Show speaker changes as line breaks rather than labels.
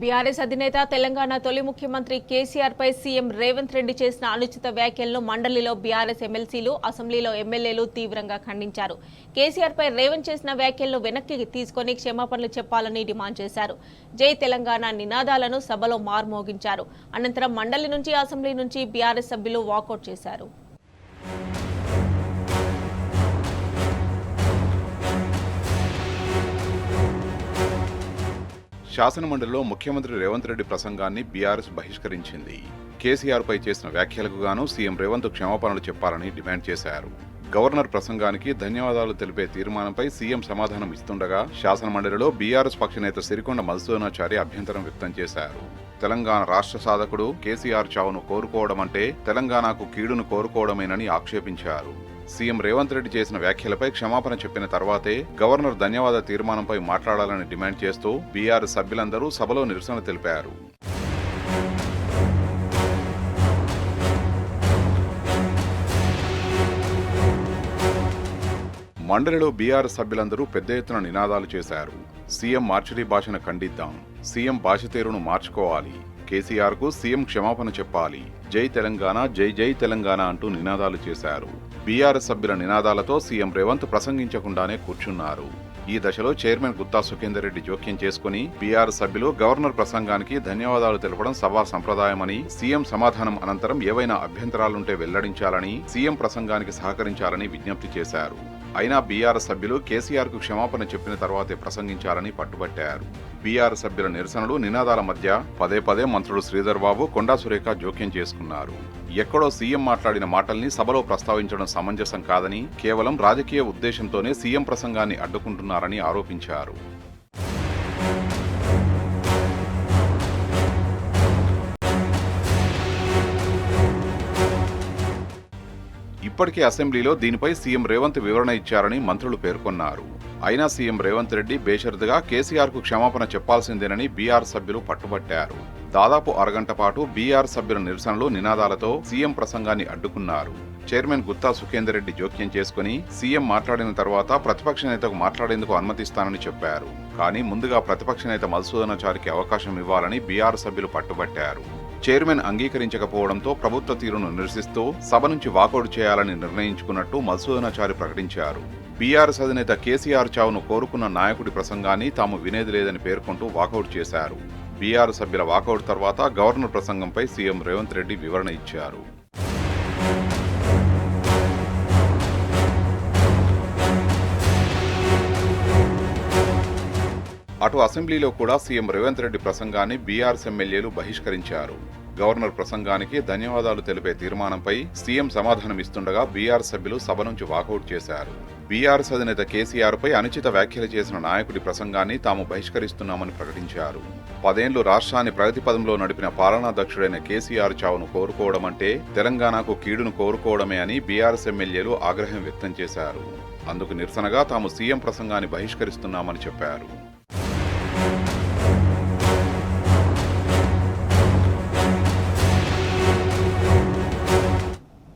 BRS అధినేత తెలంగాణ తొలి ముఖ్యమంత్రి కేసీఆర్ పై సీఎం రేవంత్ రెడ్డి చేసిన అనుచిత వ్యాఖ్యలను మండలిలో బీఆర్ఎస్ ఎమ్మెల్సీలు, అసెంబ్లీలో ఎమ్మెల్యేలు తీవ్రంగా ఖండించారు. కేసీఆర్ పై రేవంత్ చేసిన వ్యాఖ్యలను వెనక్కి తీసుకొని క్షమాపణలు చెప్పాలని డిమాండ్ చేశారు. జై తెలంగాణ నినాదాలను సభలో మార్మోగించారు. అనంతరం మండలి నుంచి, అసెంబ్లీ నుంచి బీఆర్ఎస్ సభ్యులు వాకౌట్ చేశారు.
శాసనమండలిలో ముఖ్యమంత్రి రేవంత్ రెడ్డి ప్రసంగాన్ని బీఆర్ఎస్ బహిష్కరించింది. కేసీఆర్ పై చేసిన వ్యాఖ్యలకు గాను సీఎం రేవంత్ క్షమాపణలు చెప్పాలని డిమాండ్ చేశారు. గవర్నర్ ప్రసంగానికి ధన్యవాదాలు తెలిపే తీర్మానంపై సీఎం సమాధానం ఇస్తుండగా శాసనమండలిలో బీఆర్ఎస్ పక్షనేత సిరికొండ మధుసూదనాచారి అభ్యంతరం వ్యక్తం చేశారు. తెలంగాణ రాష్ట్ర సాధకుడు కేసీఆర్ చావును కోరుకోవడం అంటే తెలంగాణకు కీడును కోరుకోవడమేనని ఆక్షేపించారు. సీఎం రేవంత్ రెడ్డి చేసిన వ్యాఖ్యలపై క్షమాపణ చెప్పిన తర్వాతే గవర్నర్ ధన్యవాద తీర్మానంపై మాట్లాడాలని డిమాండ్ చేస్తూ బీఆర్ఎస్ సభ్యులందరూ సభలో నిరసన తెలిపారు. మండలిలో బీఆర్ఎస్ సభ్యులందరూ పెద్ద ఎత్తున నినాదాలు చేశారు. సీఎం మార్చిడి భాషను ఖండిద్దాం, సీఎం భాష తీరును మార్చుకోవాలి, కేసీఆర్ కు సీఎం క్షమాపణ చెప్పాలి, జై తెలంగాణ, జై జై తెలంగాణ అంటూ నినాదాలు చేశారు. బీఆర్ఎస్ సభ్యుల నినాదాలతో సీఎం రేవంత్ ప్రసంగించకుండానే కూర్చున్నారు. ఈ దశలో చైర్మన్ గుత్తా సుఖేందర్ రెడ్డి జోక్యం చేసుకుని బీఆర్ఎస్ సభ్యులు గవర్నర్ ప్రసంగానికి ధన్యవాదాలు తెలపడం సభా సంప్రదాయమని, సీఎం సమాధానం అనంతరం ఏవైనా అభ్యంతరాలుంటే వెల్లడించాలని, సీఎం ప్రసంగానికి సహకరించాలని విజ్ఞప్తి చేశారు. అయినా బీఆర్ఎస్ సభ్యులు కేసీఆర్ కు క్షమాపణ చెప్పిన తర్వాతే ప్రసంగించాలని పట్టుబట్టారు. బీఆర్ఎస్ సభ్యుల నిరసనలు, నినాదాల మధ్య పదే పదే మంత్రులు శ్రీధర్ బాబు, కొండా సురేఖ జోక్యం చేసుకున్నారు. ఎక్కడో సీఎం మాట్లాడిన మాటల్ని సభలో ప్రస్తావించడం సమంజసం కాదని, కేవలం రాజకీయ ఉద్దేశంతోనే సీఎం ప్రసంగాన్ని అడ్డుకుంటున్నారని ఆరోపించారు. ఇప్పటికే అసెంబ్లీలో దీనిపై సీఎం రేవంత్ వివరణ ఇచ్చారని మంత్రులు పేర్కొన్నారు. అయినా సీఎం రేవంత్ రెడ్డి బేషరతుగా కేసీఆర్ కు క్షమాపణ చెప్పాల్సిందేనని బీఆర్ సభ్యులు పట్టుబట్టారు. దాదాపు అరగంట పాటు బీఆర్ సభ్యుల నిరసనలు, నినాదాలతో సీఎం ప్రసంగాన్ని అడ్డుకున్నారు. చైర్మన్ గుత్తా సుఖేందర్ రెడ్డి జోక్యం చేసుకుని సీఎం మాట్లాడిన తర్వాత ప్రతిపక్ష నేతకు మాట్లాడేందుకు అనుమతిస్తానని చెప్పారు. కానీ ముందుగా ప్రతిపక్ష నేత మధుసూదనాచారికి అవకాశం ఇవ్వాలని బీఆర్ సభ్యులు పట్టుబట్టారు. చైర్మన్ అంగీకరించకపోవడంతో ప్రభుత్వ తీరును నిరసిస్తూ సభ నుంచి వాకౌట్ చేయాలని నిర్ణయించుకున్నట్టు మధుసూదనాచారి ప్రకటించారు. బీఆర్ఎస్ అధినేత కేసీఆర్ చావును కోరుకున్న నాయకుడి ప్రసంగాన్ని తాము వినేది లేదని పేర్కొంటూ వాకౌట్ చేశారు. బీఆర్ సభ్యుల వాకౌట్ తర్వాత గవర్నర్ ప్రసంగంపై సీఎం రేవంత్ రెడ్డి వివరణ ఇచ్చారు. అటు అసెంబ్లీలో కూడా సీఎం రేవంత్ రెడ్డి ప్రసంగాన్ని బీఆర్ఎస్ ఎమ్మెల్యేలు బహిష్కరించారు. గవర్నర్ ప్రసంగానికి ధన్యవాదాలు తెలిపే తీర్మానంపై సీఎం సమాధానం ఇస్తుండగా బీఆర్ఎస్ సభ్యులు సభ నుంచి వాకౌట్ చేశారు. బీఆర్ఎస్ అధినేత కేసీఆర్ పై అనుచిత వ్యాఖ్యలు చేసిన నాయకుడి ప్రసంగాన్ని తాము బహిష్కరిస్తున్నామని ప్రకటించారు. 10 ఏళ్లు రాష్ట్రాన్ని ప్రగతి పదంలో నడిపిన పాలనాధ్యక్షుడైన కేసీఆర్ చావును కోరుకోవడం అంటే తెలంగాణకు కీడును కోరుకోవడమే అని బీఆర్ఎస్ ఎమ్మెల్యేలు ఆగ్రహం వ్యక్తం చేశారు. అందుకు నిరసనగా తాము సీఎం ప్రసంగాన్ని బహిష్కరిస్తున్నామని చెప్పారు.